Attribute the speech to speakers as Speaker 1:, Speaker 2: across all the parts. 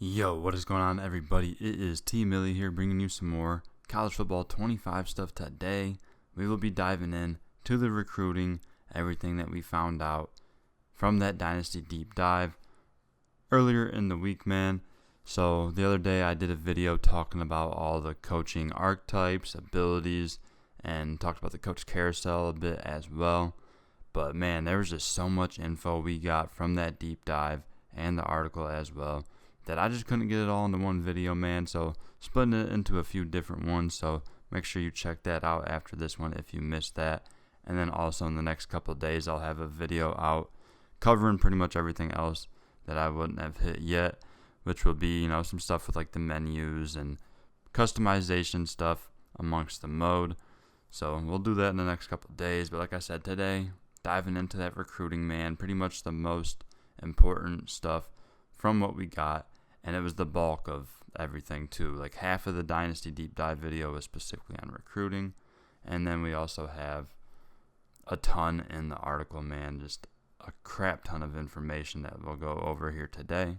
Speaker 1: Yo, what is going on, everybody? It is T Millie here, bringing you some more college football 25 stuff today. We will be diving in to the recruiting, everything that we found out from that Dynasty deep dive earlier in the week, man. So the other day I did a video talking about all the coaching archetypes, abilities, and talked about the coach carousel a bit as well. But man, there was just so much info we got from that deep dive and the article as well that I just couldn't get it all into one video, man. So splitting it into a few different ones. So make sure you check that out after this one if you missed that. And then also in the next couple of days, I'll have a video out covering pretty much everything else that I wouldn't have hit yet, which will be, some stuff with like the menus and customization stuff amongst the mode. So we'll do that in the next couple of days. But like I said, today, diving into that recruiting, man, pretty much the most important stuff from what we got. And it was the bulk of everything too. Like half of the Dynasty deep dive video was specifically on recruiting. And then we also have a ton in the article, man. Just a crap ton of information that we'll go over here today.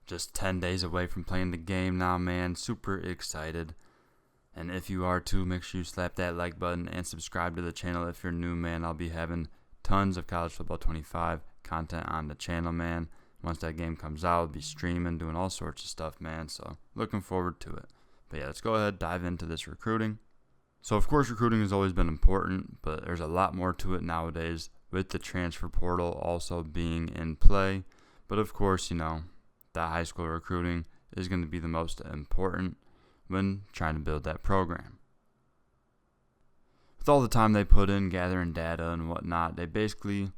Speaker 1: Just 10 days away from playing the game now, man. Super excited. And if you are too, make sure you slap that like button and subscribe to the channel if you're new, man. I'll be having tons of College Football 25 content on the channel, man. Once that game comes out, I'll be streaming, doing all sorts of stuff, man. So looking forward to it. But yeah, let's go ahead, dive into this recruiting. So of course, recruiting has always been important, but there's a lot more to it nowadays with the transfer portal also being in play. But of course, that high school recruiting is going to be the most important when trying to build that program. With all the time they put in gathering data and whatnot, they basically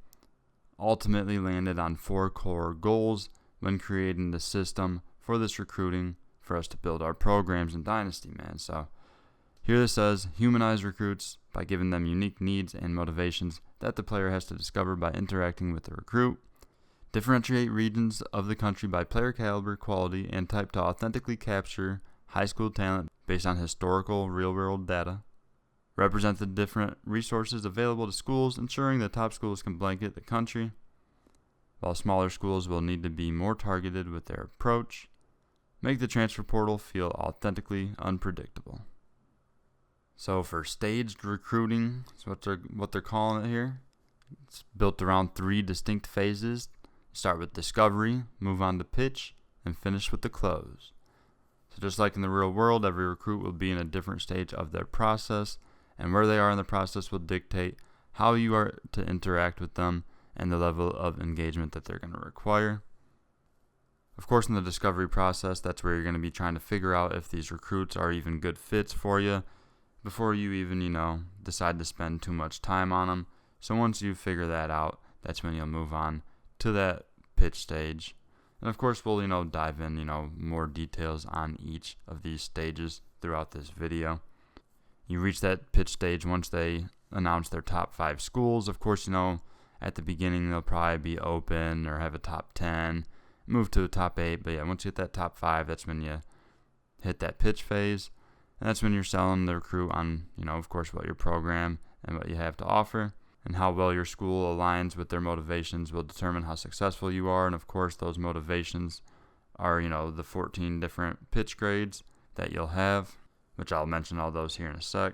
Speaker 1: ultimately landed on 4 core goals when creating the system for this recruiting for us to build our programs in Dynasty, man. So here this says, humanize recruits by giving them unique needs and motivations that the player has to discover by interacting with the recruit. Differentiate regions of the country by player caliber, quality, and type to authentically capture high school talent based on historical real-world data. Represent the different resources available to schools, ensuring that top schools can blanket the country, while smaller schools will need to be more targeted with their approach. Make the transfer portal feel authentically unpredictable. So for staged recruiting, that's what they're calling it here. It's built around 3 distinct phases. Start with discovery, move on to pitch, and finish with the close. So just like in the real world, every recruit will be in a different stage of their process, and where they are in the process will dictate how you are to interact with them and the level of engagement that they're going to require. Of course, in the discovery process, that's where you're going to be trying to figure out if these recruits are even good fits for you before you even, decide to spend too much time on them. So once you figure that out, that's when you'll move on to that pitch stage. And of course, we'll, dive in, more details on each of these stages throughout this video. You reach that pitch stage once they announce their top 5 schools. Of course, at the beginning, they'll probably be open or have a top 10, move to the top 8. But yeah, once you hit that top 5, that's when you hit that pitch phase. And that's when you're selling the recruit on, of course, what your program and what you have to offer. And how well your school aligns with their motivations will determine how successful you are. And of course, those motivations are, the 14 different pitch grades that you'll have, which I'll mention all those here in a sec.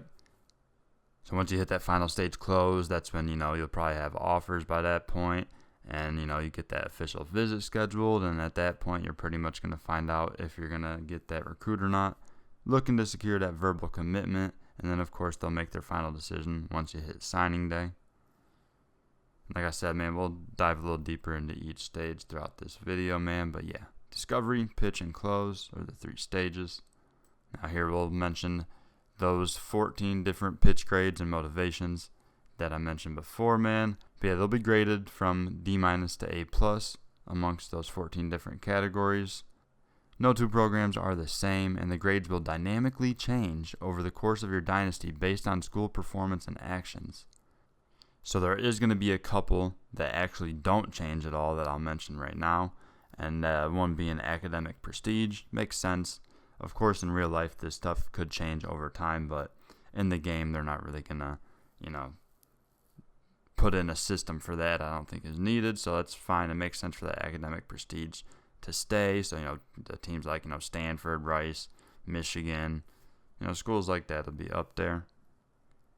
Speaker 1: So once you hit that final stage close, that's when, you'll probably have offers by that point. And, you get that official visit scheduled. And at that point, you're pretty much going to find out if you're going to get that recruit or not. Looking to secure that verbal commitment. And then, of course, they'll make their final decision once you hit signing day. Like I said, man, we'll dive a little deeper into each stage throughout this video, man. But yeah, discovery, pitch, and close are the 3 stages. Now here we'll mention those 14 different pitch grades and motivations that I mentioned before, man. But yeah, they'll be graded from D- to A+ amongst those 14 different categories. No 2 programs are the same, and the grades will dynamically change over the course of your dynasty based on school performance and actions. So there is going to be a couple that actually don't change at all that I'll mention right now. And one being academic prestige. Makes sense. Of course, in real life, this stuff could change over time. But in the game, they're not really going to, put in a system for that. I don't think is needed. So that's fine. It makes sense for that academic prestige to stay. So, the teams like, Stanford, Rice, Michigan, schools like that will be up there.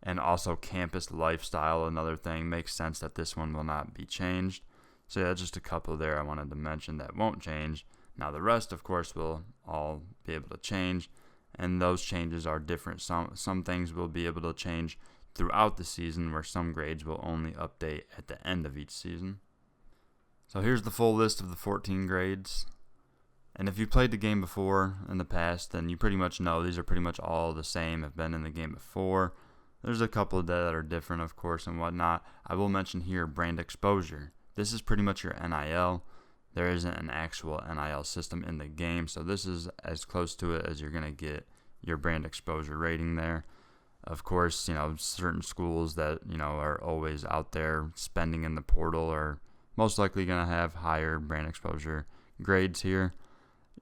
Speaker 1: And also campus lifestyle, another thing, makes sense that this one will not be changed. So yeah, just a couple there I wanted to mention that won't change. Now the rest, of course, will all be able to change, and those changes are different. Some things will be able to change throughout the season, where some grades will only update at the end of each season. So here's the full list of the 14 grades. And if you played the game before in the past, then you pretty much know these are pretty much all the same, have been in the game before. There's a couple that are different, of course, and whatnot. I will mention here brand exposure. This is pretty much your NIL. There isn't an actual NIL system in the game, so this is as close to it as you're going to get your brand exposure rating there. Of course, certain schools that, are always out there spending in the portal are most likely going to have higher brand exposure grades here.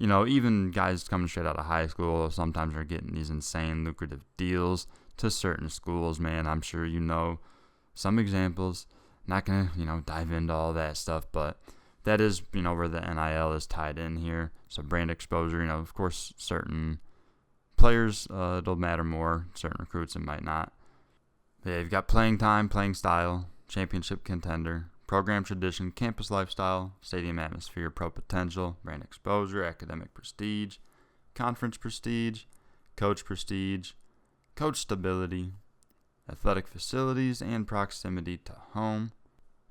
Speaker 1: Even guys coming straight out of high school sometimes are getting these insane lucrative deals to certain schools, man. I'm sure some examples. Not going to, dive into all that stuff, but that is, where the NIL is tied in here. So brand exposure, of course, certain players, it'll matter more. Certain recruits, it might not. But yeah, you've got playing time, playing style, championship contender, program tradition, campus lifestyle, stadium atmosphere, pro potential, brand exposure, academic prestige, conference prestige, coach prestige, coach stability, athletic facilities, and proximity to home.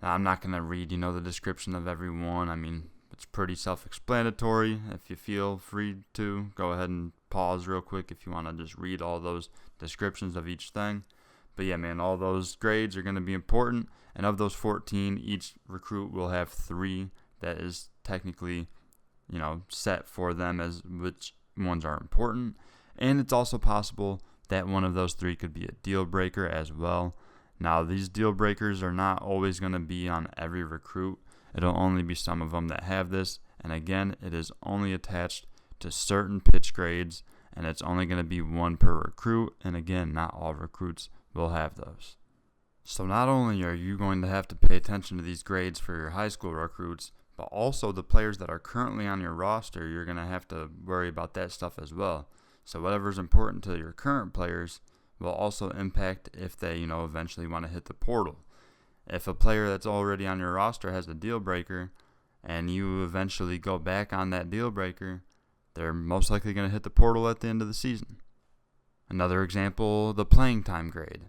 Speaker 1: Now, I'm not going to read, the description of every one. I mean, it's pretty self-explanatory. If you feel free to, go ahead and pause real quick if you want to just read all those descriptions of each thing. But yeah, man, all those grades are going to be important. And of those 14, each recruit will have 3 that is technically, set for them as which ones are important. And it's also possible that one of those 3 could be a deal breaker as well. Now, these deal breakers are not always going to be on every recruit. It'll only be some of them that have this. And again, it is only attached to certain pitch grades, and it's only going to be 1 per recruit. And again, not all recruits will have those. So not only are you going to have to pay attention to these grades for your high school recruits, but also the players that are currently on your roster, you're going to have to worry about that stuff as well. So whatever's important to your current players will also impact if they, eventually want to hit the portal. If a player that's already on your roster has a deal breaker and you eventually go back on that deal breaker, they're most likely going to hit the portal at the end of the season. Another example, the playing time grade.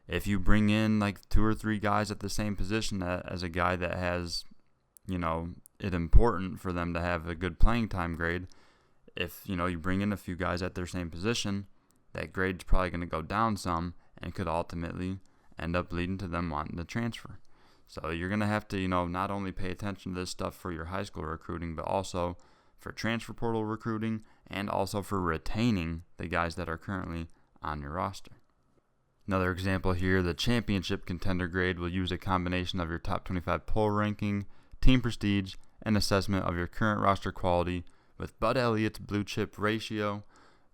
Speaker 1: If you bring in like 2 or 3 guys at the same position as a guy that has, it important for them to have a good playing time grade, if, you bring in a few guys at their same position, that grade's probably going to go down some and could ultimately end up leading to them wanting to transfer. So you're going to have to, not only pay attention to this stuff for your high school recruiting, but also for transfer portal recruiting and also for retaining the guys that are currently on your roster. Another example here, the championship contender grade will use a combination of your top 25 poll ranking, team prestige, and assessment of your current roster quality with Bud Elliott's blue chip ratio,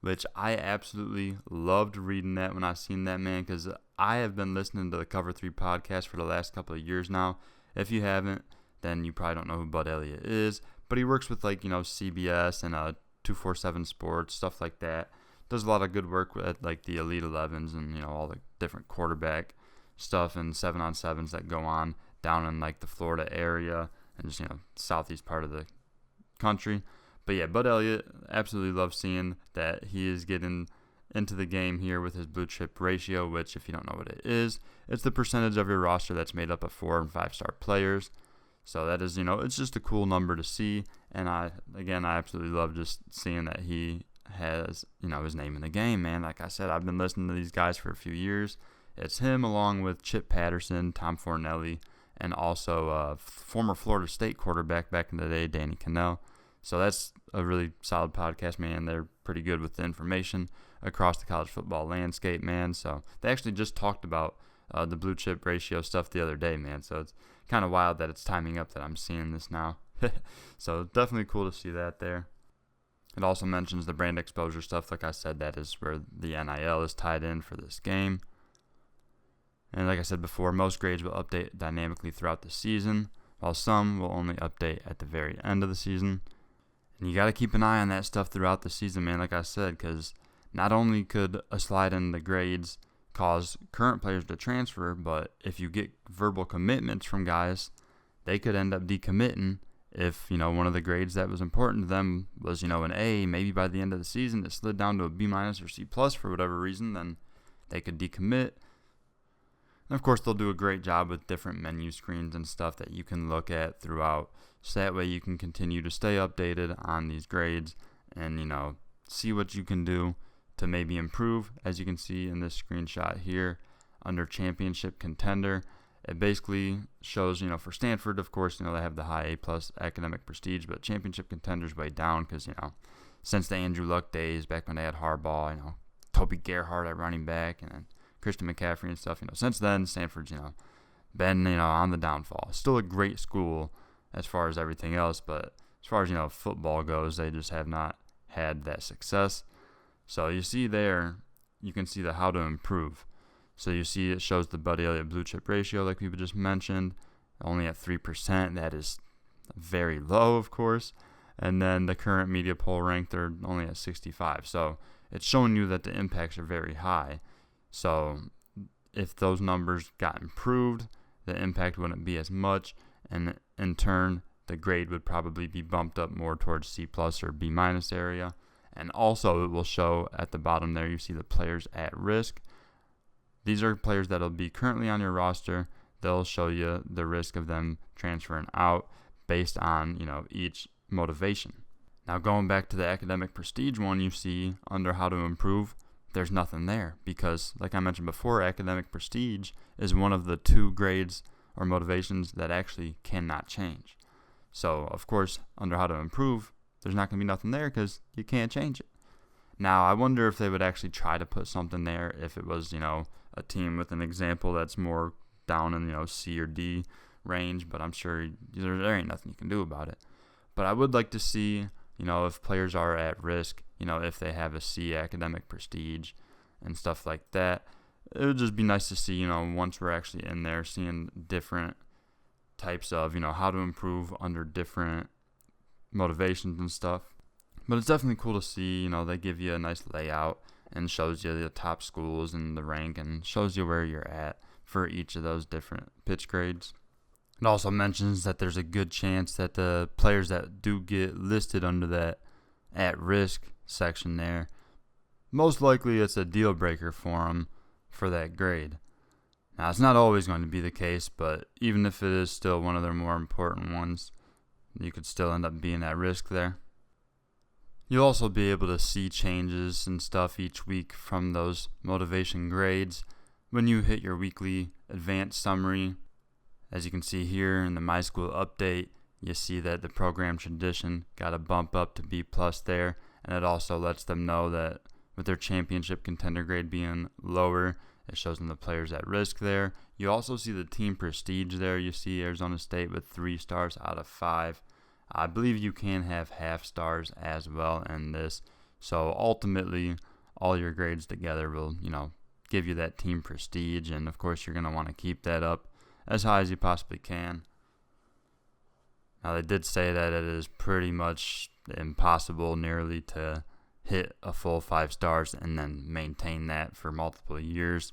Speaker 1: which I absolutely loved reading that when I seen that, man, because I have been listening to the Cover 3 podcast for the last couple of years now. If you haven't, then you probably don't know who Bud Elliott is, but he works with CBS and 247 Sports, stuff like that. Does a lot of good work with the Elite 11s and all the different quarterback stuff and 7-on-7s that go on down in the Florida area and just southeast part of the country. But yeah, Bud Elliott, absolutely love seeing that he is getting into the game here with his blue chip ratio, which if you don't know what it is, it's the percentage of your roster that's made up of 4- and 5-star players. So that is, it's just a cool number to see. And I absolutely love just seeing that he has, his name in the game, man. Like I said, I've been listening to these guys for a few years. It's him along with Chip Patterson, Tom Fornelli, and also former Florida State quarterback back in the day, Danny Cannell. So that's a really solid podcast, man. They're pretty good with the information across the college football landscape, man. So they actually just talked about the blue chip ratio stuff the other day, man. So it's kind of wild that it's timing up that I'm seeing this now. So definitely cool to see that there. It also mentions the brand exposure stuff. Like I said, that is where the NIL is tied in for this game. And like I said before, most grades will update dynamically throughout the season, while some will only update at the very end of the season. And you got to keep an eye on that stuff throughout the season, man, like I said, because not only could a slide in the grades cause current players to transfer, but if you get verbal commitments from guys, they could end up decommitting if, one of the grades that was important to them was, an A. Maybe by the end of the season it slid down to a B- or C+ for whatever reason, then they could decommit. And of course, they'll do a great job with different menu screens and stuff that you can look at throughout. So that way you can continue to stay updated on these grades and, see what you can do to maybe improve. As you can see in this screenshot here under championship contender, it basically shows, for Stanford, of course, they have the high A+ academic prestige, but championship contender's way down because, since the Andrew Luck days, back when they had Harbaugh, Toby Gerhardt at running back, and then Christian McCaffrey and stuff, since then, Stanford's, been, on the downfall. Still a great school as far as everything else, but as far as, football goes, they just have not had that success. So you see there, you can see the how to improve. So you see it shows the Buddy Elliott blue chip ratio like we just mentioned, only at 3%. That is very low, of course. And then the current media poll rank, they're only at 65. So it's showing you that the impacts are very high. So if those numbers got improved, the impact wouldn't be as much. And in turn, the grade would probably be bumped up more towards C+ or B- area. And also it will show at the bottom there, you see the players at risk. These are players that will be currently on your roster. They'll show you the risk of them transferring out based on, each motivation. Now going back to the academic prestige one, you see under how to improve, there's nothing there because, like I mentioned before, academic prestige is one of the 2 grades or motivations that actually cannot change. So, of course, under how to improve, there's not going to be nothing there because you can't change it. Now, I wonder if they would actually try to put something there if it was, a team with an example that's more down in, C or D range, but I'm sure there ain't nothing you can do about it. But I would like to see, if players are at risk, if they have a C academic prestige and stuff like that. It would just be nice to see, once we're actually in there, seeing different types of, how to improve under different motivations and stuff. But it's definitely cool to see, they give you a nice layout and shows you the top schools and the rank and shows you where you're at for each of those different pitch grades. It also mentions that there's a good chance that the players that do get listed under that at risk section there, most likely it's a deal breaker for them for that grade. Now, it's not always going to be the case, but even if it is still one of their more important ones, you could still end up being at risk there. You'll also be able to see changes and stuff each week from those motivation grades when you hit your weekly advanced summary. As you can see here in the My School update, you see that the program tradition got a bump up to B+ there, and it also lets them know that with their championship contender grade being lower, it shows them the players at risk there. You also see the team prestige there. You see Arizona State with 3 stars out of 5. I believe you can have half stars as well in this. So ultimately, all your grades together will, give you that team prestige. And of course, you're going to want to keep that up as high as you possibly can. Now, they did say that it is pretty much impossible nearly to hit a full 5 stars and then maintain that for multiple years.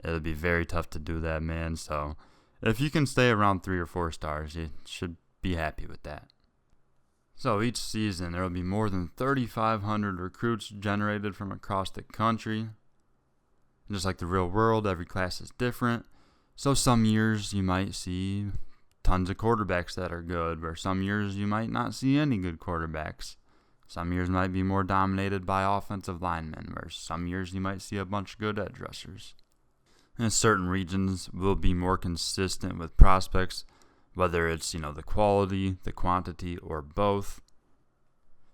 Speaker 1: It'll be very tough to do that, man. So if you can stay around 3 or 4 stars, you should be happy with that. So each season, there will be more than 3,500 recruits generated from across the country. Just like the real world, every class is different. So some years you might see tons of quarterbacks that are good, where some years you might not see any good quarterbacks. Some years might be more dominated by offensive linemen, where some years you might see a bunch of good edge rushers. And certain regions will be more consistent with prospects, whether it's, the quality, the quantity, or both.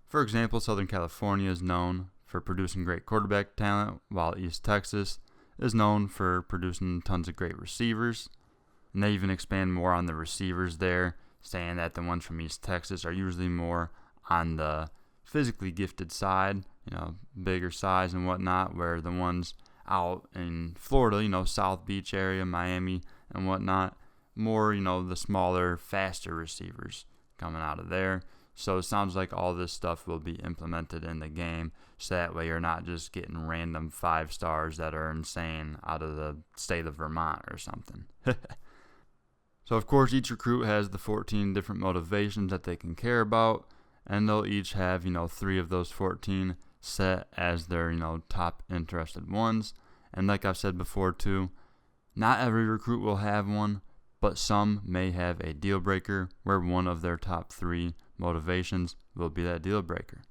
Speaker 1: For example, Southern California is known for producing great quarterback talent, while East Texas is known for producing tons of great receivers. And they even expand more on the receivers there, saying that the ones from East Texas are usually more on the physically gifted side, bigger size and whatnot, where the ones out in Florida, South Beach area, Miami and whatnot, more, the smaller, faster receivers coming out of there. So it sounds like all this stuff will be implemented in the game, so that way you're not just getting random 5 stars that are insane out of the state of Vermont or something. So of course each recruit has the 14 different motivations that they can care about, and they'll each have 3 of those 14 set as their top interested ones. And like I've said before too, not every recruit will have one, but some may have a deal breaker where one of their top 3 motivations will be that deal breaker.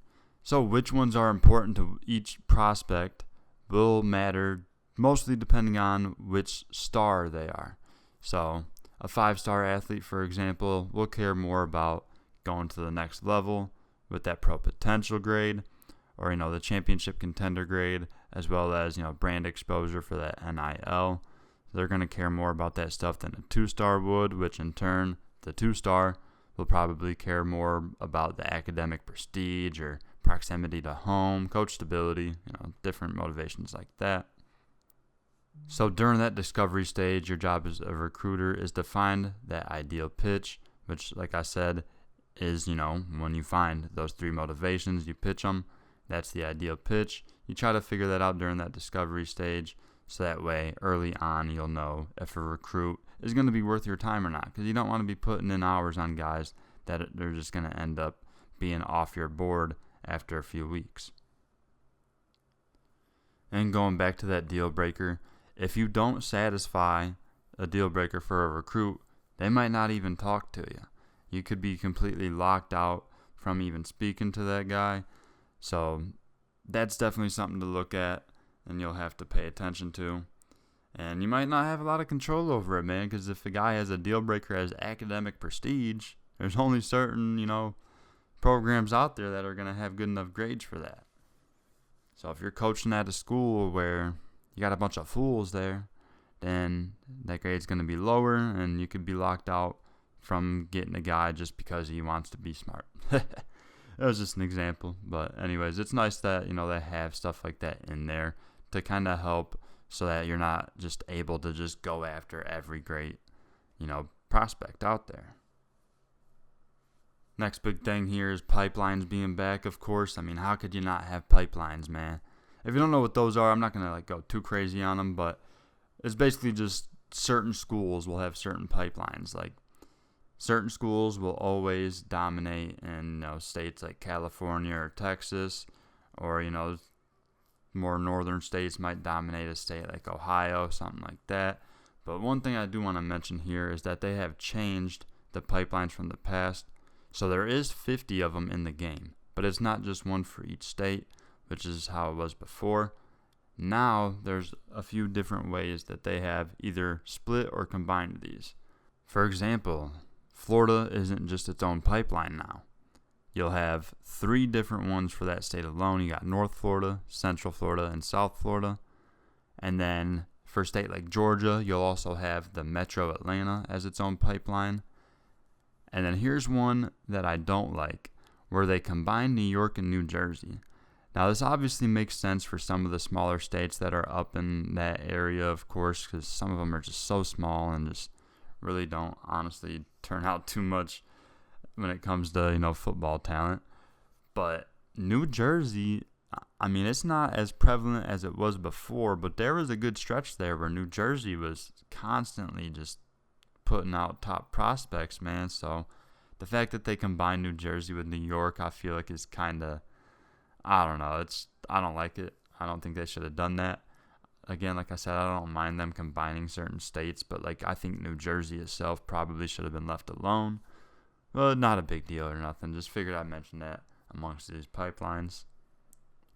Speaker 1: So which ones are important to each prospect will matter mostly depending on which star they are. So a 5-star athlete, for example, will care more about going to the next level with that pro potential grade, or the championship contender grade, as well as brand exposure for that NIL. They're going to care more about that stuff than a 2-star would, which in turn, the 2-star will probably care more about the academic prestige or proximity to home, coach stability, different motivations like that. So during that discovery stage, your job as a recruiter is to find that ideal pitch, which, like I said, is, when you find those 3 motivations, you pitch them. That's the ideal pitch. You try to figure that out during that discovery stage, so that way early on you'll know if a recruit is going to be worth your time or not, because you don't want to be putting in hours on guys that they're just going to end up being off your board after a few weeks. And going back to that deal breaker, if you don't satisfy a deal breaker for a recruit, they might not even talk to you. You could be completely locked out from even speaking to that guy. So that's definitely something to look at, and you'll have to pay attention to. And you might not have a lot of control over it, man, because if a guy has a deal breaker as academic prestige, there's only certain, programs out there that are going to have good enough grades for that. So if you're coaching at a school where you got a bunch of fools there, then that grade's going to be lower, and you could be locked out from getting a guy just because he wants to be smart. That was just an example. But anyways, it's nice that, they have stuff like that in there to kind of help so that you're not just able to just go after every great, prospect out there. Next big thing here is pipelines being back, of course. How could you not have pipelines, man? If you don't know what those are, I'm not going to go too crazy on them, but it's basically just certain schools will have certain pipelines. Like certain schools will always dominate in states like California or Texas, or more northern states might dominate a state like Ohio, something like that. But one thing I do want to mention here is that they have changed the pipelines from the past. So there is 50 of them in the game, but it's not just one for each state, which is how it was before. Now there's a few different ways that they have either split or combined these. For example, Florida isn't just its own pipeline now. You'll have 3 different ones for that state alone. You got North Florida, Central Florida, and South Florida. And then for a state like Georgia, you'll also have the Metro Atlanta as its own pipeline. And then here's one that I don't like, where they combine New York and New Jersey. Now, this obviously makes sense for some of the smaller states that are up in that area, of course, because some of them are just so small and just really don't honestly turn out too much when it comes to, football talent. But New Jersey, it's not as prevalent as it was before, but there was a good stretch there where New Jersey was constantly just putting out top prospects, man. So the fact that they combine New Jersey with New York, I feel like is kind of, I don't know. I don't like it. I don't think they should have done that. Again, like I said, I don't mind them combining certain states, but I think New Jersey itself probably should have been left alone. Well, not a big deal or nothing. Just figured I'd mention that amongst these pipelines.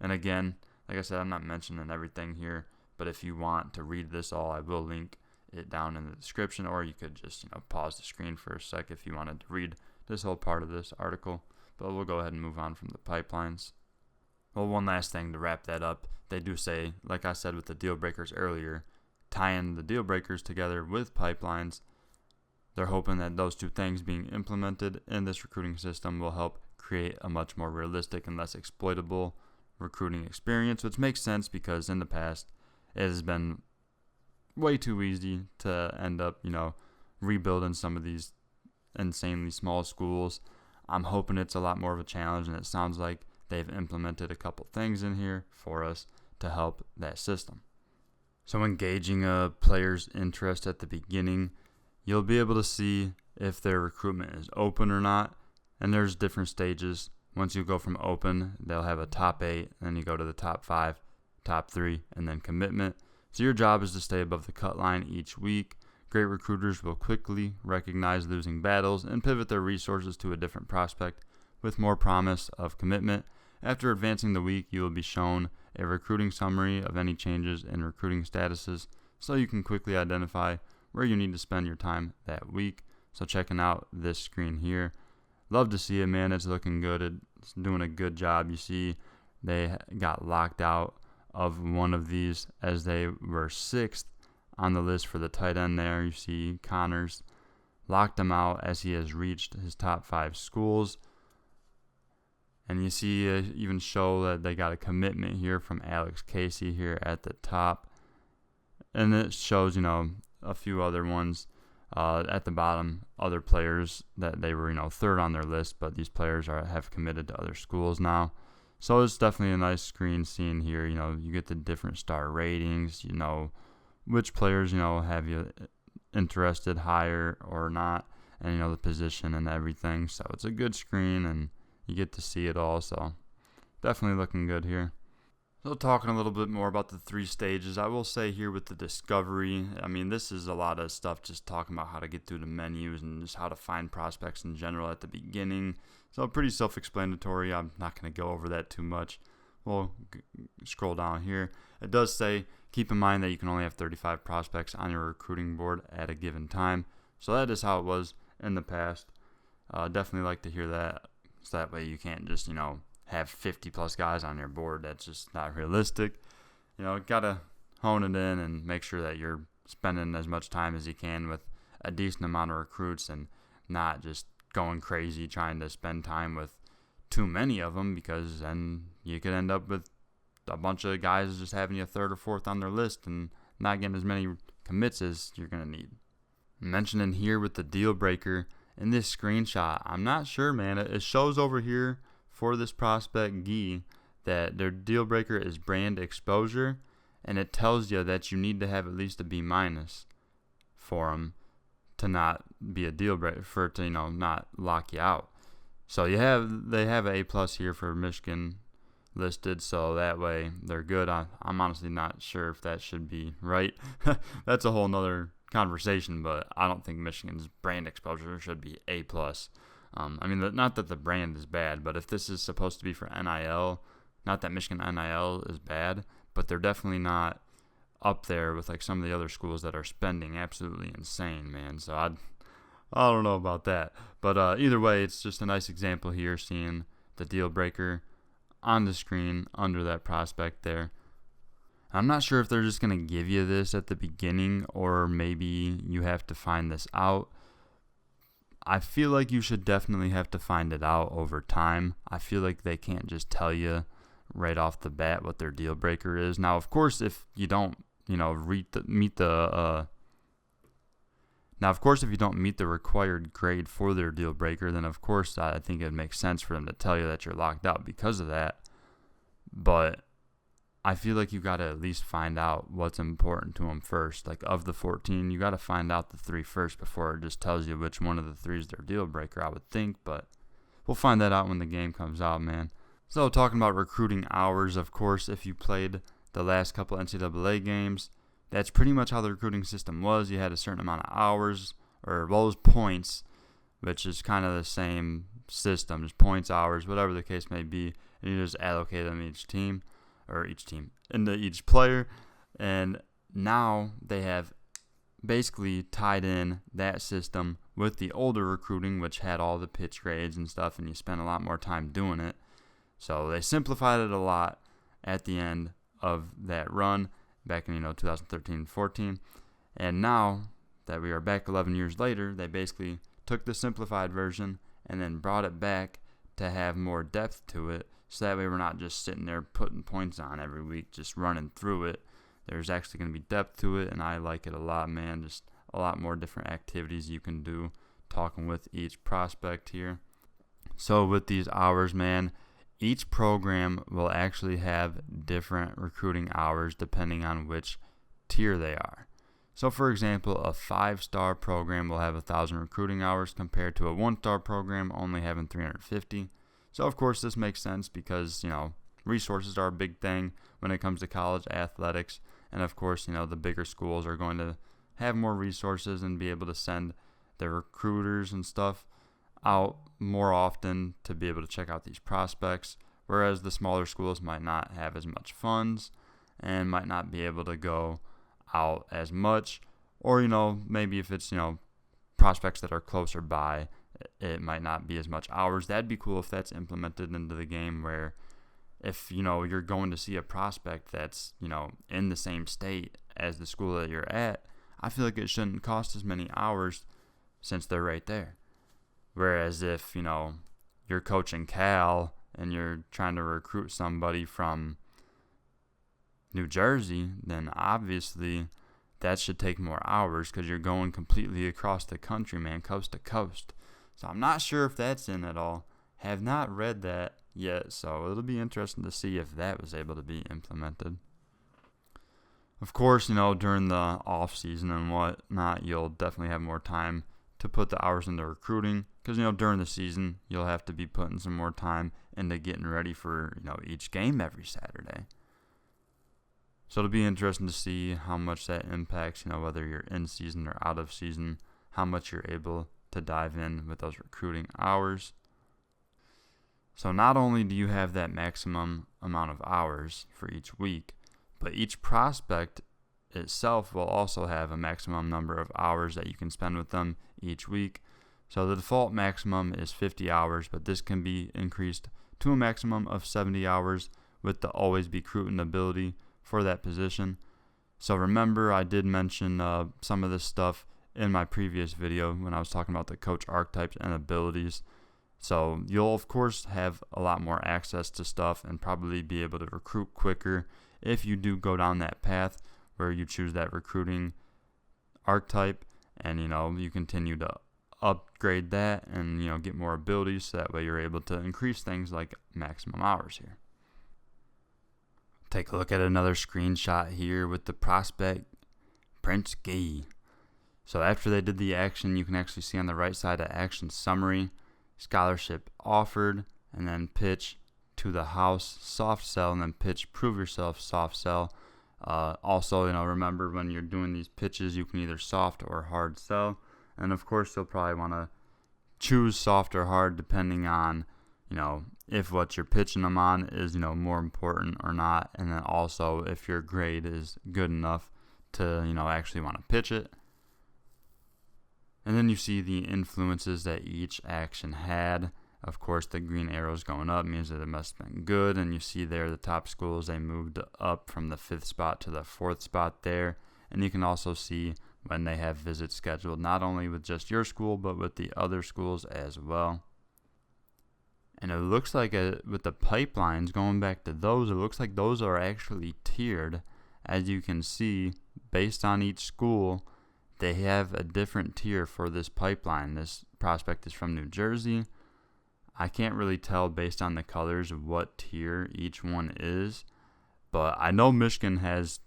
Speaker 1: And again, like I said, I'm not mentioning everything here, but if you want to read this all, I will link it down in the description, or you could just pause the screen for a sec if you wanted to read this whole part of this article. But we'll go ahead and move on from the pipelines. Well, one last thing to wrap that up. They do say, like I said with the deal breakers earlier, tying the deal breakers together with pipelines, they're hoping that those two things being implemented in this recruiting system will help create a much more realistic and less exploitable recruiting experience, which makes sense because in the past it has been way too easy to end up, rebuilding some of these insanely small schools I'm hoping it's a lot more of a challenge, and it sounds like they've implemented a couple things in here for us to help that system. So engaging a player's interest at the beginning, you'll be able to see if their recruitment is open or not, and there's different stages. Once you go from open, they'll have a top 8, then you go to the top 5, top 3, and then commitment. So your job is to stay above the cut line each week. Great recruiters will quickly recognize losing battles and pivot their resources to a different prospect with more promise of commitment. After advancing the week, you will be shown a recruiting summary of any changes in recruiting statuses so you can quickly identify where you need to spend your time that week. So checking out this screen here. Love to see it, man. It's looking good. It's doing a good job. You see they got locked out of one of these as they were 6th on the list for the tight end there. You see Connors locked him out as he has reached his top 5 schools. And you see even show that they got a commitment here from Alex Casey here at the top. And it shows, a few other ones at the bottom, other players that they were, 3rd on their list, but these players have committed to other schools now. So it's definitely a nice screen seeing here. You get the different star ratings, which players, have you interested higher or not, and, the position and everything. So it's a good screen, and you get to see it all. So definitely looking good here. So talking a little bit more about the 3 stages, I will say here with the discovery, this is a lot of stuff just talking about how to get through the menus and just how to find prospects in general at the beginning. So pretty self-explanatory. I'm not going to go over that too much. We'll scroll down here. It does say, keep in mind that you can only have 35 prospects on your recruiting board at a given time. So that is how it was in the past. Definitely like to hear that. So that way you can't just, have 50 plus guys on your board. That's just not realistic. Gotta hone it in and make sure that you're spending as much time as you can with a decent amount of recruits and not just going crazy trying to spend time with too many of them, because then you could end up with a bunch of guys just having you 3rd or 4th on their list and not getting as many commits as you're going to need. Mentioning here with the deal breaker in this screenshot, I'm not sure, man. It shows over here for this prospect Guy that their deal breaker is brand exposure, and it tells you that you need to have at least a B- for them to not be a deal breaker, for it to not lock you out. So they have an A+ here for Michigan listed, so that way they're good. I'm honestly not sure if that should be right. That's a whole nother conversation, but I don't think Michigan's brand exposure should be A+. Not that the brand is bad, but if this is supposed to be for NIL, not that Michigan NIL is bad, but they're definitely not up there with like some of the other schools that are spending absolutely insane, man. So I don't know about that. But either way, it's just a nice example here, seeing the deal breaker on the screen under that prospect there. I'm not sure if they're just going to give you this at the beginning, or maybe you have to find this out. I feel like you should definitely have to find it out over time. I feel like they can't just tell you right off the bat what their deal breaker is. Now, of course, if you don't, meet the required grade for their deal breaker, then of course I think it makes sense for them to tell you that you're locked out because of that. But I feel like you got to at least find out what's important to them first. Like, of the 14, you got to find out the 3 first before it just tells you which one of the 3 is their deal breaker, I would think. But we'll find that out when the game comes out, man. So talking about recruiting hours, of course, if you played the last couple NCAA games, that's pretty much how the recruiting system was. You had a certain amount of hours, or it was points, which is kind of the same system, just points, hours, whatever the case may be, and you just allocate them into each player. And now they have basically tied in that system with the older recruiting, which had all the pitch grades and stuff, and you spent a lot more time doing it. So they simplified it a lot at the end of that run back in 2013-14. And now that we are back 11 years later, they basically took the simplified version and then brought it back to have more depth to it, so that way we're not just sitting there putting points on every week, just running through it. There's actually going to be depth to it, and I like it a lot, man. Just a lot more different activities you can do talking with each prospect here. So with these hours, man, each program will actually have different recruiting hours depending on which tier they are. So for example, a 5-star program will have 1,000 recruiting hours compared to a 1-star program only having 350. So of course this makes sense because, resources are a big thing when it comes to college athletics. And of course, the bigger schools are going to have more resources and be able to send their recruiters and stuff out more often to be able to check out these prospects. Whereas the smaller schools might not have as much funds and might not be able to go out as much, or maybe if it's prospects that are closer by, it might not be as much hours. That'd be cool if that's implemented into the game, where if you're going to see a prospect that's in the same state as the school that you're at, I feel like it shouldn't cost as many hours since they're right there. Whereas if you're coaching Cal and you're trying to recruit somebody from New Jersey, then obviously that should take more hours because you're going completely across the country, man, coast to coast. So I'm not sure if that's in at all. Have not read that yet, so it'll be interesting to see if that was able to be implemented. Of course, during the off season and whatnot, you'll definitely have more time to put the hours into recruiting because during the season you'll have to be putting some more time into getting ready for each game every Saturday. So it'll be interesting to see how much that impacts, whether you're in season or out of season, how much you're able to dive in with those recruiting hours. So not only do you have that maximum amount of hours for each week, but each prospect itself will also have a maximum number of hours that you can spend with them each week. So the default maximum is 50 hours, but this can be increased to a maximum of 70 hours with the always be recruiting ability for that position. So remember, I did mention some of this stuff in my previous video when I was talking about the coach archetypes and abilities. So you'll of course have a lot more access to stuff and probably be able to recruit quicker if you do go down that path where you choose that recruiting archetype and you continue to upgrade that and get more abilities, so that way you're able to increase things like maximum hours here. Take a look at another screenshot here with the prospect Prince Gay. So after they did the action, you can actually see on the right side of action summary, scholarship offered, and then pitch to the house, soft sell, and then pitch prove yourself, soft sell. Also, remember when you're doing these pitches, you can either soft or hard sell. And of course, you'll probably want to choose soft or hard depending on, if what you're pitching them on is, more important or not. And then also if your grade is good enough to, actually want to pitch it. And then you see the influences that each action had. Of course, the green arrows going up means that it must have been good. And you see there the top schools, they moved up from the 5th spot to the 4th spot there. And you can also see when they have visits scheduled, not only with just your school, but with the other schools as well. And it looks like with the pipelines, going back to those, it looks like those are actually tiered. As you can see, based on each school, they have a different tier for this pipeline. This prospect is from New Jersey. I can't really tell based on the colors what tier each one is, but I know Michigan has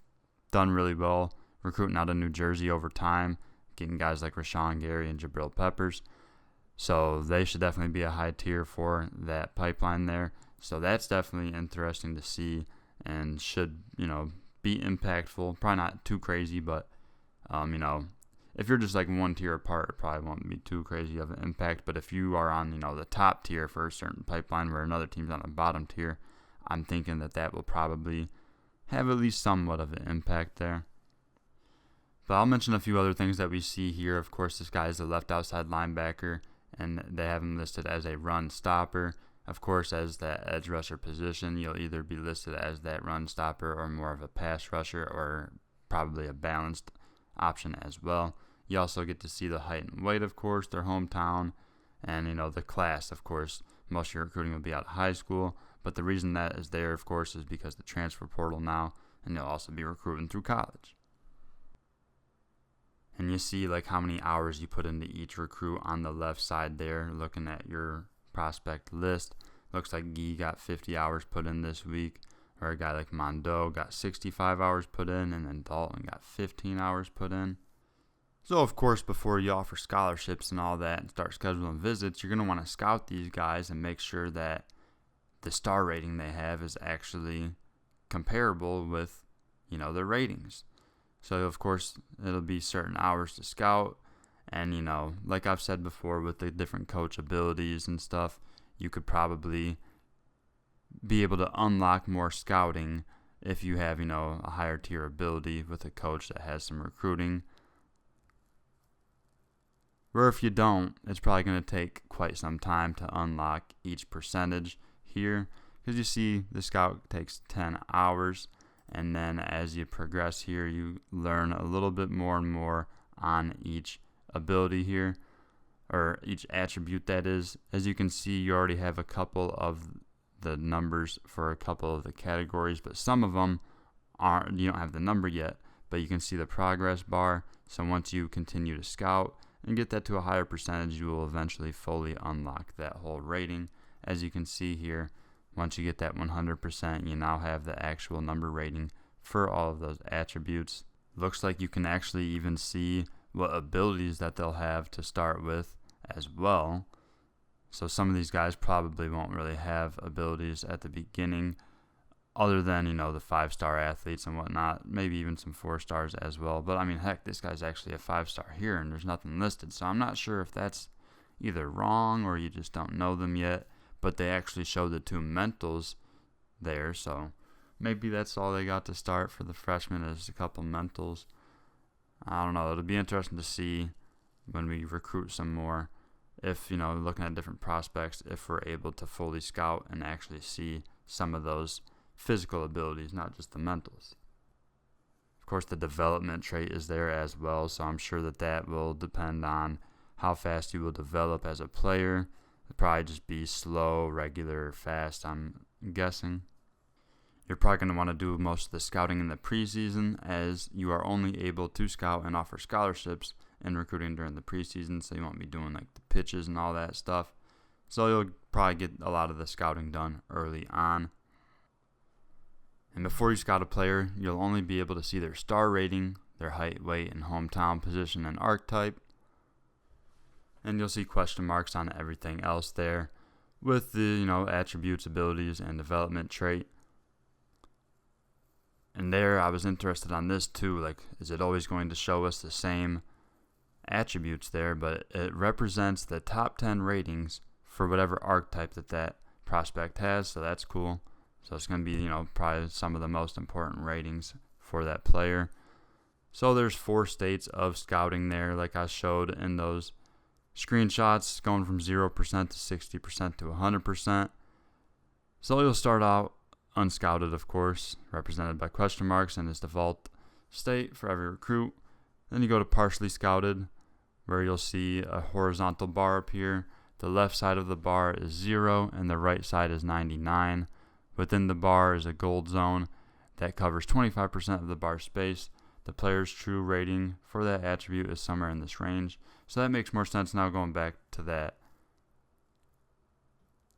Speaker 1: done really well recruiting out of New Jersey over time, getting guys like Rashawn Gary and Jabril Peppers. So they should definitely be a high tier for that pipeline there. So that's definitely interesting to see and should, be impactful. Probably not too crazy, but, if you're just like one tier apart, it probably won't be too crazy of an impact. But if you are on, the top tier for a certain pipeline where another team's on the bottom tier, I'm thinking that will probably have at least somewhat of an impact there. But I'll mention a few other things that we see here. Of course, this guy is the left outside linebacker, and they have him listed as a run stopper. Of course, as that edge rusher position, you'll either be listed as that run stopper or more of a pass rusher, or probably a balanced option as well. You also get to see the height and weight, of course, their hometown, and the class. Of course, most of your recruiting will be out of high school, but the reason that is there, of course, is because the transfer portal now, and you'll also be recruiting through college. And you see like how many hours you put into each recruit on the left side there, looking at your prospect list. Looks like Guy got 50 hours put in this week, or a guy like Mondo got 65 hours put in, and then Dalton got 15 hours put in. So, of course, before you offer scholarships and all that and start scheduling visits, you're going to want to scout these guys and make sure that the star rating they have is actually comparable with, their ratings. So, of course, it'll be certain hours to scout. And, like I've said before, with the different coach abilities and stuff, you could probably be able to unlock more scouting if you have, a higher tier ability with a coach that has some recruiting. Where if you don't, it's probably going to take quite some time to unlock each percentage here, because you see the scout takes 10 hours, and then as you progress here, you learn a little bit more and more on each ability here, or each attribute that is. As you can see, you already have a couple of the numbers for a couple of the categories, but some of them you don't have the number yet, but you can see the progress bar. So once you continue to scout and get that to a higher percentage, you will eventually fully unlock that whole rating. As you can see here, once you get that 100%, you now have the actual number rating for all of those attributes. Looks like you can actually even see what abilities that they'll have to start with as well. So some of these guys probably won't really have abilities at the beginning, other than, the 5-star athletes and whatnot, maybe even some 4-stars as well. But heck, this guy's actually a 5-star here and there's nothing listed. So I'm not sure if that's either wrong or you just don't know them yet, but they actually show the 2 mentals there. So maybe that's all they got to start for the freshmen, is a couple mentals. I don't know. It'll be interesting to see when we recruit some more, if, looking at different prospects, if we're able to fully scout and actually see some of those physical abilities, not just the mentals. Of course, the development trait is there as well, so I'm sure that will depend on how fast you will develop as a player. It'll probably just be slow, regular, fast, I'm guessing. You're probably going to want to do most of the scouting in the preseason, as you are only able to scout and offer scholarships and recruiting during the preseason, so you won't be doing like the pitches and all that stuff. So you'll probably get a lot of the scouting done early on. And before you scout a player, you'll only be able to see their star rating, their height, weight, and hometown position and archetype. And you'll see question marks on everything else there with the, attributes, abilities, and development trait. And there, I was interested on this too, like, is it always going to show us the same attributes there? But it represents the top 10 ratings for whatever archetype that prospect has, so that's cool. So it's going to be, probably some of the most important ratings for that player. So there's 4 states of scouting there, like I showed in those screenshots, going from 0% to 60% to 100%. So you'll start out unscouted, of course, represented by question marks in its default state for every recruit. Then you go to partially scouted, where you'll see a horizontal bar appear. The left side of the bar is 0 and the right side is 99. Within the bar is a gold zone that covers 25% of the bar space. The player's true rating for that attribute is somewhere in this range. So that makes more sense now, going back to that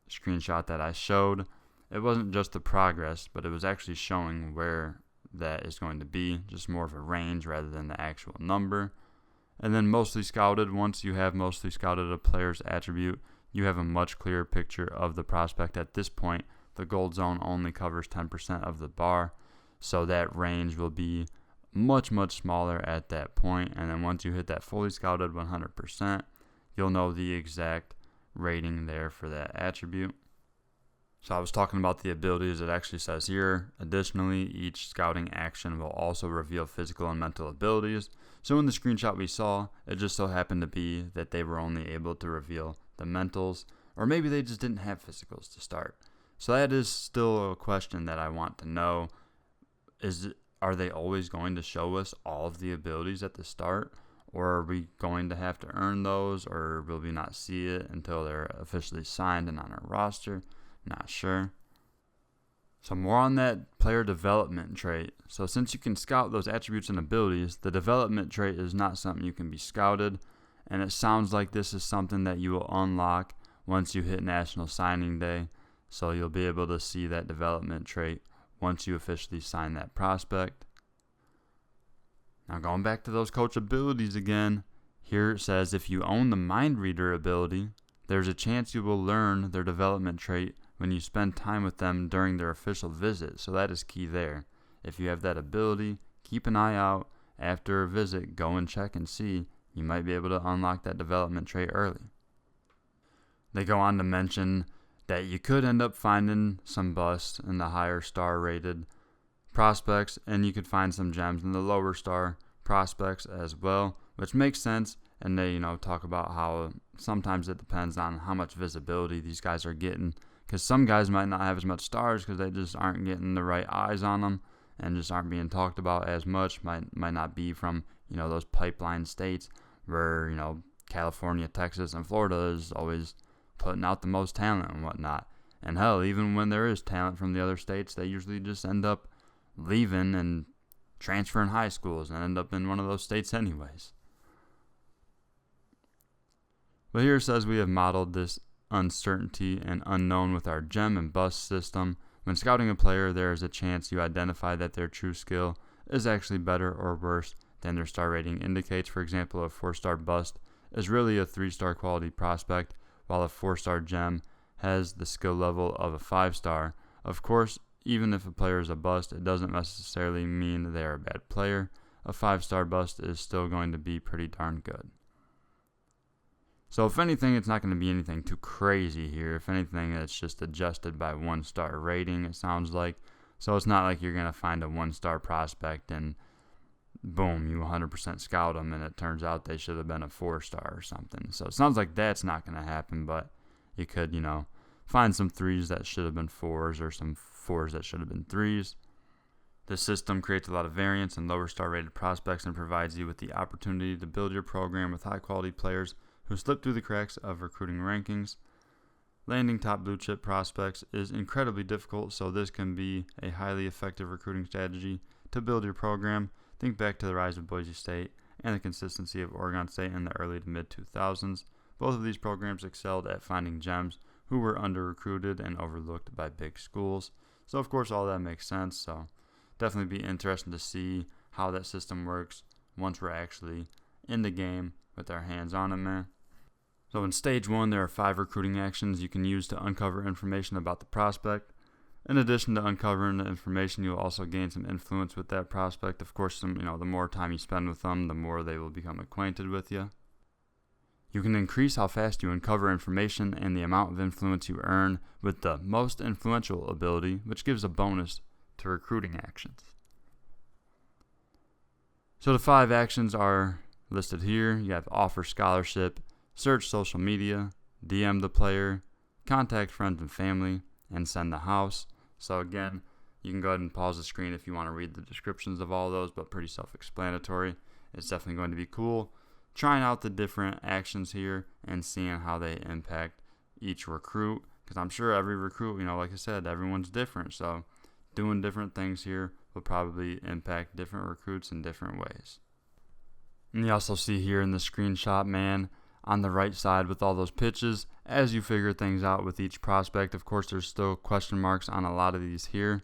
Speaker 1: screenshot that I showed. It wasn't just the progress, but it was actually showing where that is going to be, just more of a range rather than the actual number. And then mostly scouted, once you have mostly scouted a player's attribute, you have a much clearer picture of the prospect. At this point, the gold zone only covers 10% of the bar, so that range will be much, much smaller at that point. And then once you hit that fully scouted 100%, you'll know the exact rating there for that attribute. So I was talking about the abilities. It actually says here, additionally, each scouting action will also reveal physical and mental abilities. So in the screenshot we saw, it just so happened to be that they were only able to reveal the mentals, or maybe they just didn't have physicals to start. So that is still a question that I want to know. Are they always going to show us all of the abilities at the start? Or are we going to have to earn those? Or will we not see it until they're officially signed and on our roster? Not sure. So more on that player development trait. So since you can scout those attributes and abilities, the development trait is not something you can be scouted. And it sounds like this is something that you will unlock once you hit National Signing Day. So you'll be able to see that development trait once you officially sign that prospect. Now going back to those coach abilities again, here it says if you own the mind reader ability, there's a chance you will learn their development trait when you spend time with them during their official visit. So that is key there. If you have that ability, keep an eye out. After a visit, go and check and see. You might be able to unlock that development trait early. They go on to mention that you could end up finding some busts in the higher star rated prospects, and you could find some gems in the lower star prospects as well, which makes sense. And they talk about how sometimes it depends on how much visibility these guys are getting, because some guys might not have as much stars because they just aren't getting the right eyes on them and just aren't being talked about as much. Might not be from those pipeline states where California, Texas, and Florida is always putting out the most talent and whatnot. And hell, even when there is talent from the other states, they usually just end up leaving and transferring high schools and end up in one of those states anyways. But here it says we have modeled this uncertainty and unknown with our gem and bust system. When scouting a player, there is a chance you identify that their true skill is actually better or worse than their star rating indicates. For example, a 4-star bust is really a 3-star quality prospect, while a 4-star gem has the skill level of a 5-star. Of course, even if a player is a bust, it doesn't necessarily mean they are a bad player. A 5-star bust is still going to be pretty darn good. So if anything, it's not going to be anything too crazy here. If anything, it's just adjusted by 1-star rating, it sounds like. So it's not like you're going to find a 1-star prospect and boom, you 100% scout them and it turns out they should have been a 4-star or something. So it sounds like that's not going to happen, but you could, find some 3s that should have been 4s or some 4s that should have been 3s. The system creates a lot of variance in lower star rated prospects and provides you with the opportunity to build your program with high quality players who slip through the cracks of recruiting rankings. Landing top blue chip prospects is incredibly difficult, so this can be a highly effective recruiting strategy to build your program. Think back to the rise of Boise State and the consistency of Oregon State in the early to mid 2000s. Both of these programs excelled at finding gems who were under-recruited and overlooked by big schools. So of course all that makes sense, so definitely be interesting to see how that system works once we're actually in the game with our hands on it, man. So in stage 1, there are 5 recruiting actions you can use to uncover information about the prospect. In addition to uncovering the information, you'll also gain some influence with that prospect. Of course, the more time you spend with them, the more they will become acquainted with you. You can increase how fast you uncover information and the amount of influence you earn with the most influential ability, which gives a bonus to recruiting actions. So the 5 actions are listed here. You have offer scholarship, search social media, DM the player, contact friends and family, and send the house. So again, you can go ahead and pause the screen if you want to read the descriptions of all those, but pretty self-explanatory. It's definitely going to be cool trying out the different actions here and seeing how they impact each recruit, because I'm sure every recruit, like I said, everyone's different, so doing different things here will probably impact different recruits in different ways. And you also see here in the screenshot, man, on the right side with all those pitches, as you figure things out with each prospect. Of course, there's still question marks on a lot of these here,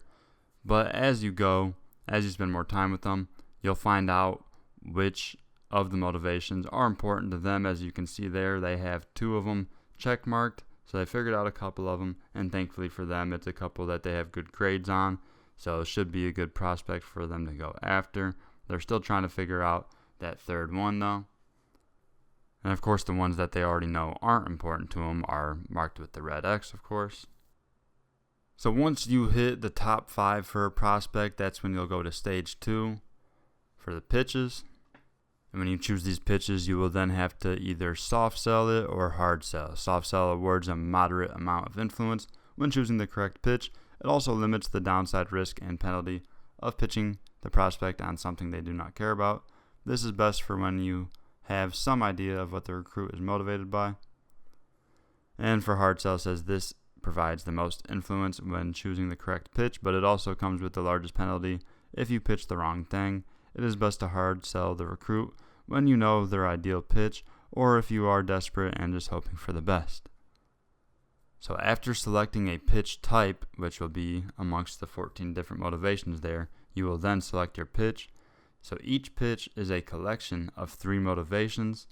Speaker 1: but as you spend more time with them, you'll find out which of the motivations are important to them. As you can see there, they have 2 of them check marked, so they figured out a couple of them, and thankfully for them, it's a couple that they have good grades on, so it should be a good prospect for them to go after. They're still trying to figure out that 3rd one though. And of course, the ones that they already know aren't important to them are marked with the red X, of course. So once you hit the top 5 for a prospect, that's when you'll go to stage 2 for the pitches. And when you choose these pitches, you will then have to either soft sell it or hard sell. Soft sell awards a moderate amount of influence when choosing the correct pitch. It also limits the downside risk and penalty of pitching the prospect on something they do not care about. This is best for when you have some idea of what the recruit is motivated by. And for hard sell, says this provides the most influence when choosing the correct pitch, but it also comes with the largest penalty if you pitch the wrong thing. It is best to hard sell the recruit when you know their ideal pitch, or if you are desperate and just hoping for the best. So after selecting a pitch type, which will be amongst the 14 different motivations there, you will then select your pitch. So each pitch is a collection of 3 motivations,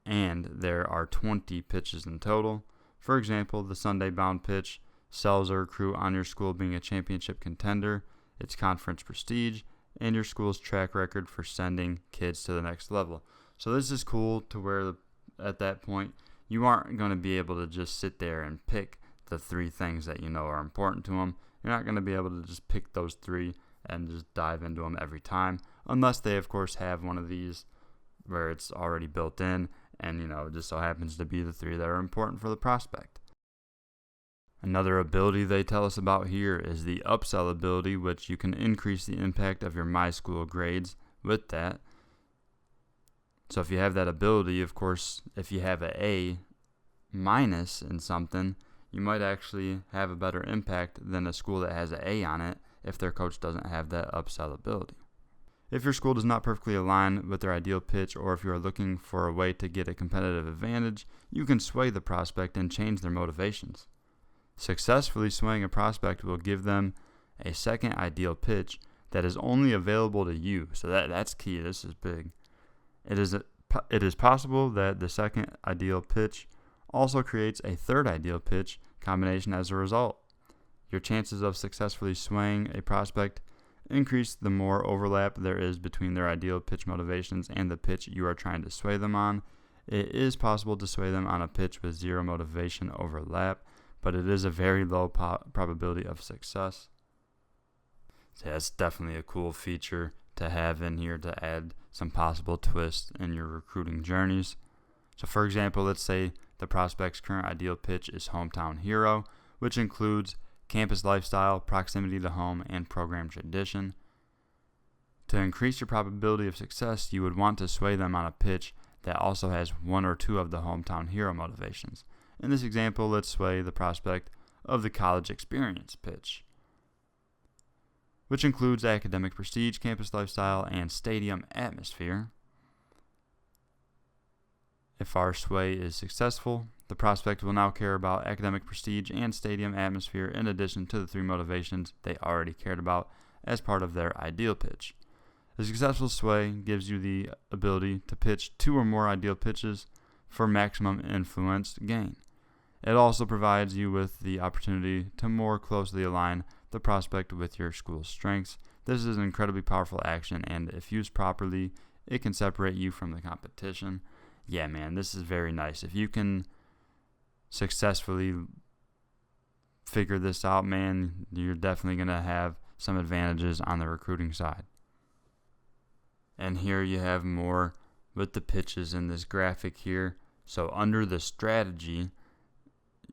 Speaker 1: and there are 20 pitches in total. For example, the Sunday bound pitch sells a recruit on your school being a championship contender, its conference prestige, and your school's track record for sending kids to the next level. So this is cool to where at that point you aren't going to be able to just sit there and pick the 3 things that you know are important to them. You're not going to be able to just pick those 3 and just dive into them every time, unless they of course have one of these where it's already built in and it just so happens to be the 3 that are important for the prospect. Another ability they tell us about here is the upsell ability, which you can increase the impact of your My School grades with that. So if you have that ability, of course, if you have an A minus in something, you might actually have a better impact than a school that has an A on it if their coach doesn't have that upsell ability. If your school does not perfectly align with their ideal pitch, or if you are looking for a way to get a competitive advantage, you can sway the prospect and change their motivations. Successfully swaying a prospect will give them a second ideal pitch that is only available to you. So that's key. This is big. It is possible that the second ideal pitch also creates a third ideal pitch combination as a result. Your chances of successfully swaying a prospect increase the more overlap there is between their ideal pitch motivations and the pitch you are trying to sway them on. It is possible to sway them on a pitch with 0 motivation overlap, but it is a very low probability of success. So that's definitely a cool feature to have in here to add some possible twists in your recruiting journeys. So for example, let's say the prospect's current ideal pitch is hometown hero, which includes campus lifestyle, proximity to home, and program tradition. To increase your probability of success, you would want to sway them on a pitch that also has 1 or 2 of the hometown hero motivations. In this example, let's sway the prospect of the college experience pitch, which includes academic prestige, campus lifestyle, and stadium atmosphere. If our sway is successful, the prospect will now care about academic prestige and stadium atmosphere in addition to the 3 motivations they already cared about as part of their ideal pitch. A successful sway gives you the ability to pitch 2 or more ideal pitches for maximum influence gain. It also provides you with the opportunity to more closely align the prospect with your school's strengths. This is an incredibly powerful action, and if used properly, it can separate you from the competition. Yeah, man, this is very nice. If you can successfully figure this out, man, you're definitely going to have some advantages on the recruiting side. And here you have more with the pitches in this graphic here. So under the strategy,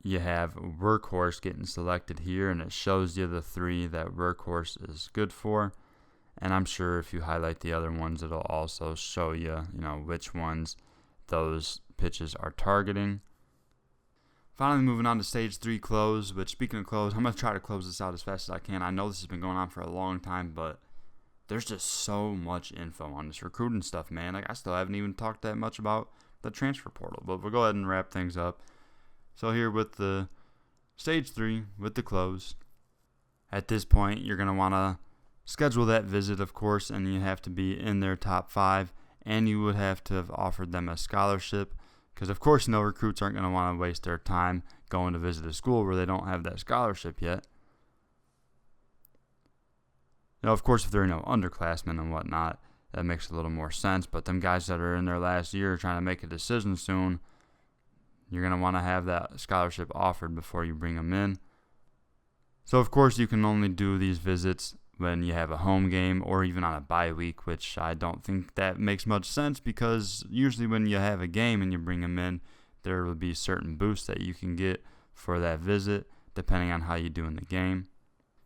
Speaker 1: you have workhorse getting selected here, and it shows you the 3 that workhorse is good for. And I'm sure if you highlight the other ones, it'll also show you, which ones those pitches are targeting. Finally, moving on to stage 3, close, which, speaking of close, I'm going to try to close this out as fast as I can. I know this has been going on for a long time, but there's just so much info on this recruiting stuff, man. I still haven't even talked that much about the transfer portal, but we'll go ahead and wrap things up. So here with the stage 3, with the close, at this point, you're going to want to schedule that visit, of course, and you have to be in their top 5, and you would have to have offered them a scholarship, because of course no recruits aren't going to want to waste their time going to visit a school where they don't have that scholarship yet. Now, of course, if they're underclassmen and whatnot, that makes a little more sense, but them guys that are in their last year trying to make a decision soon, you're going to want to have that scholarship offered before you bring them in. So, of course, you can only do these visits when you have a home game or even on a bye week, which I don't think that makes much sense, because usually when you have a game and you bring them in, there will be certain boosts that you can get for that visit depending on how you do in the game.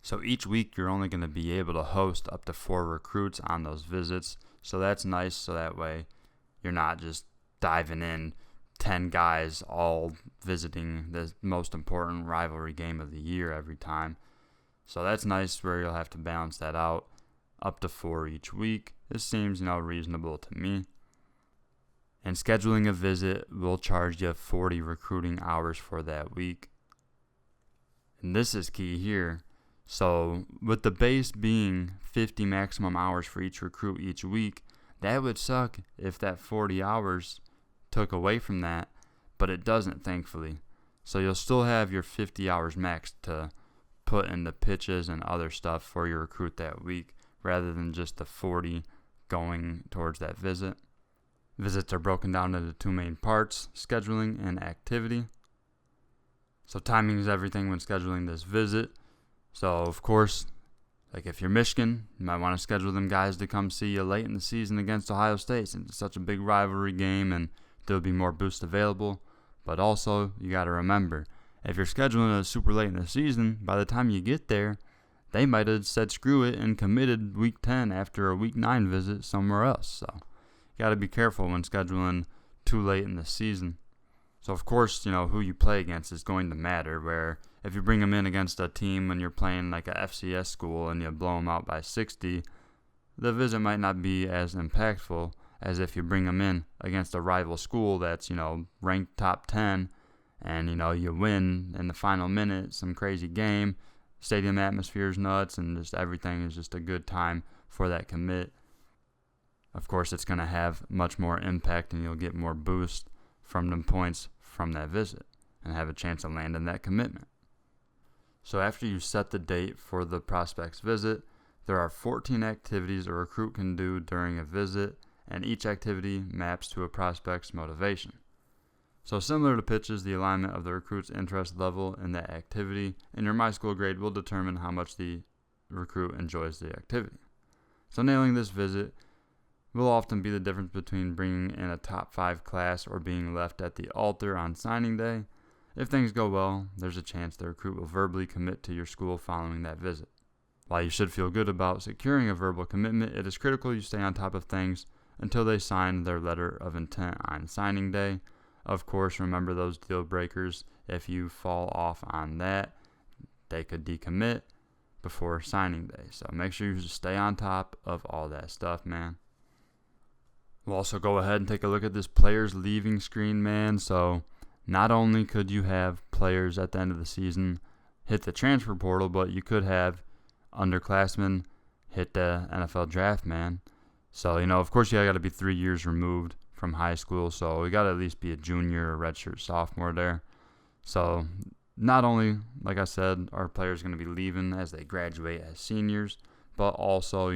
Speaker 1: So each week you're only going to be able to host up to 4 recruits on those visits. So that's nice, so that way you're not just diving in 10 guys all visiting the most important rivalry game of the year every time. So that's nice where you'll have to balance that out. Up to 4 each week. This seems, reasonable to me. And scheduling a visit will charge you 40 recruiting hours for that week. And this is key here. So with the base being 50 maximum hours for each recruit each week, that would suck if that 40 hours took away from that, but it doesn't, thankfully. So you'll still have your 50 hours max to put into pitches and other stuff for your recruit that week, rather than just the 40 going towards that visit. Visits are broken down into two main parts, scheduling and activity. So timing is everything when scheduling this visit. So of course, like if you're Michigan, you might want to schedule them guys to come see you late in the season against Ohio State, since it's such a big rivalry game and there'll be more boosts available. But also, you got to remember, if you're scheduling it super late in the season, by the time you get there, they might have said screw it and committed week 10 after a week 9 visit somewhere else. So you got to be careful when scheduling too late in the season. So of course, who you play against is going to matter, where if you bring them in against a team when you're playing like a FCS school and you blow them out by 60, the visit might not be as impactful as if you bring them in against a rival school that's, ranked top 10, and, you win in the final minute, some crazy game, stadium atmosphere is nuts, and just everything is just a good time for that commit. Of course, it's going to have much more impact, and you'll get more boost from the points from that visit and have a chance of landing that commitment. So after you set the date for the prospect's visit, there are 14 activities a recruit can do during a visit, and each activity maps to a prospect's motivation. So similar to pitches, the alignment of the recruit's interest level in that activity and your MySchool grade will determine how much the recruit enjoys the activity. So nailing this visit will often be the difference between bringing in a top 5 class or being left at the altar on signing day. If things go well, there's a chance the recruit will verbally commit to your school following that visit. While you should feel good about securing a verbal commitment, it is critical you stay on top of things until they sign their letter of intent on signing day. Of course, remember those deal breakers. If you fall off on that, they could decommit before signing day. So make sure you just stay on top of all that stuff, man. We'll also go ahead and take a look at this players leaving screen, man. So not only could you have players at the end of the season hit the transfer portal, but you could have underclassmen hit the NFL draft, man. So, of course, you got to be 3 years removed from high school. So, you got to at least be a junior or redshirt sophomore there. So, not only, like I said, are players going to be leaving as they graduate as seniors, but also,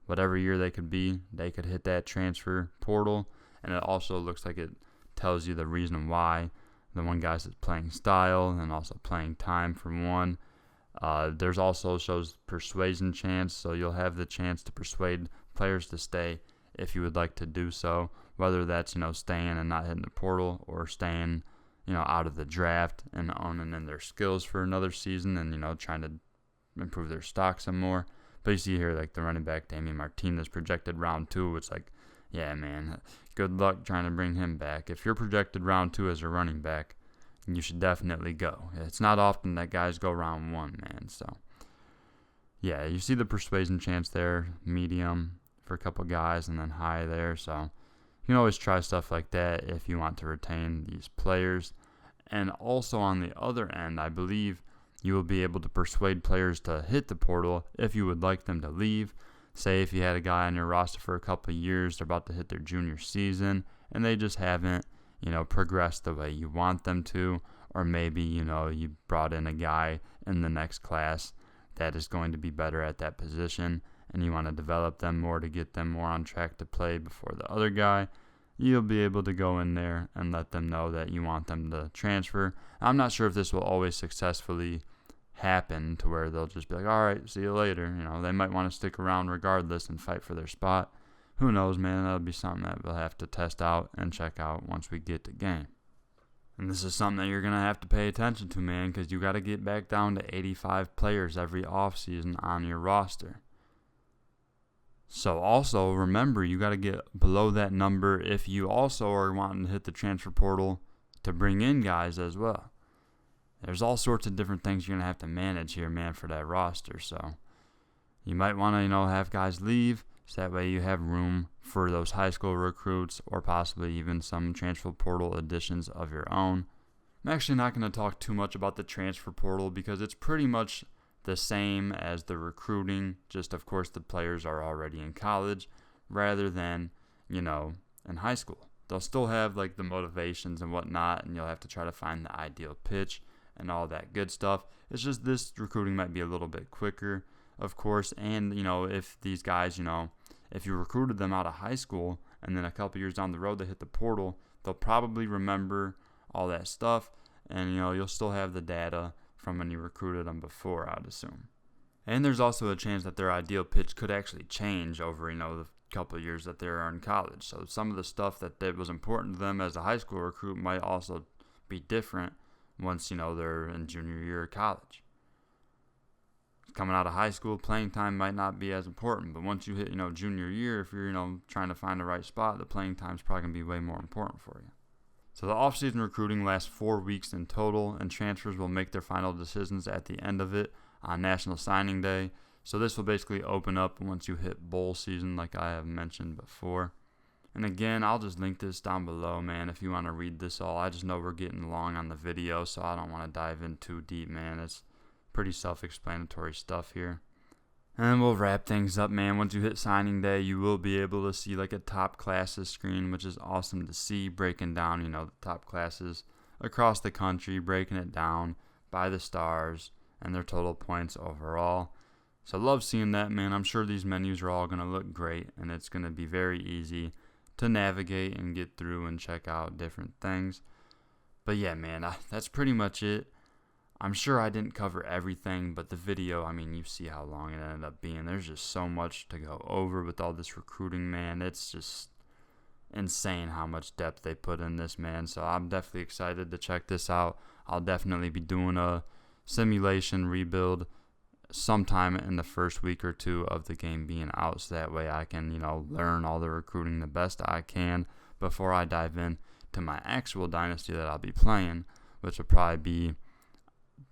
Speaker 1: whatever year they could be, they could hit that transfer portal. And it also looks like it tells you the reason why. The one guy's playing style and also playing time for one. There's also shows persuasion chance, so you'll have the chance to persuade players to stay if you would like to do so, whether that's staying and not hitting the portal, or staying out of the draft and owning in their skills for another season and trying to improve their stock some more. But you see here, like the running back Damian Martinez projected round 2. It's like, yeah, man, good luck trying to bring him back. If you're projected round 2 as a running back, you should definitely go. It's not often that guys go round 1, man. So yeah, you see the persuasion chance there, medium for a couple guys, and then high there. So you can always try stuff like that if you want to retain these players. And also on the other end, I believe you will be able to persuade players to hit the portal if you would like them to leave. Say if you had a guy on your roster for a couple of years, they're about to hit their junior season, and they just haven't, progressed the way you want them to. Or maybe, you brought in a guy in the next class that is going to be better at that position, and you want to develop them more to get them more on track to play before the other guy. You'll be able to go in there and let them know that you want them to transfer. I'm not sure if this will always successfully happen to where they'll just be like, all right, see you later. They might want to stick around regardless and fight for their spot. Who knows, man? That'll be something that we'll have to test out and check out once we get to game. And this is something that you're going to have to pay attention to, man, because you got to get back down to 85 players every offseason on your roster. So also remember, you got to get below that number if you also are wanting to hit the transfer portal to bring in guys as well. There's all sorts of different things you're going to have to manage here, man, for that roster. So you might want to, have guys leave, so that way you have room for those high school recruits or possibly even some transfer portal additions of your own. I'm actually not going to talk too much about the transfer portal because it's pretty much the same as the recruiting, just of course the players are already in college rather than, in high school. They'll still have like the motivations and whatnot, and you'll have to try to find the ideal pitch and all that good stuff. It's just this recruiting might be a little bit quicker, of course, and if these guys, if you recruited them out of high school and then a couple years down the road they hit the portal, they'll probably remember all that stuff, and you'll still have the data from when you recruited them before, I'd assume. And there's also a chance that their ideal pitch could actually change over the couple of years that they're in college. So some of the stuff that was important to them as a high school recruit might also be different once they're in junior year of college. Coming out of high school, playing time might not be as important, but once you hit junior year, if you're trying to find the right spot, the playing time is probably going to be way more important for you. So the off-season recruiting lasts 4 weeks in total, and transfers will make their final decisions at the end of it on National Signing Day. So this will basically open up once you hit bowl season, like I have mentioned before. And again, I'll just link this down below, man, if you want to read this all. I just know we're getting long on the video, so I don't want to dive in too deep, man. It's pretty self-explanatory stuff here. And we'll wrap things up, man. Once you hit signing day, you will be able to see like a top classes screen, which is awesome to see, breaking down, the top classes across the country, breaking it down by the stars and their total points overall. So love seeing that, man. I'm sure these menus are all going to look great, and it's going to be very easy to navigate and get through and check out different things. But yeah, man, that's pretty much it. I'm sure I didn't cover everything, but the video, you see how long it ended up being. There's just so much to go over with all this recruiting, man. It's just insane how much depth they put in this, man. So I'm definitely excited to check this out. I'll definitely be doing a simulation rebuild sometime in the first week or two of the game being out, so that way I can, learn all the recruiting the best I can before I dive in to my actual Dynasty that I'll be playing, which will probably be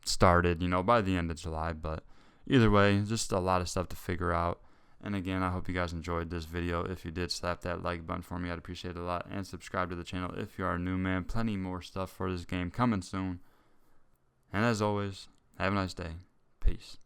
Speaker 1: started, by the end of July. But either way, just a lot of stuff to figure out. And again, I hope you guys enjoyed this video. If you did, slap that like button for me. I'd appreciate it a lot. And subscribe to the channel if you are new, man. Plenty more stuff for this game coming soon. And as always, have a nice day. Peace.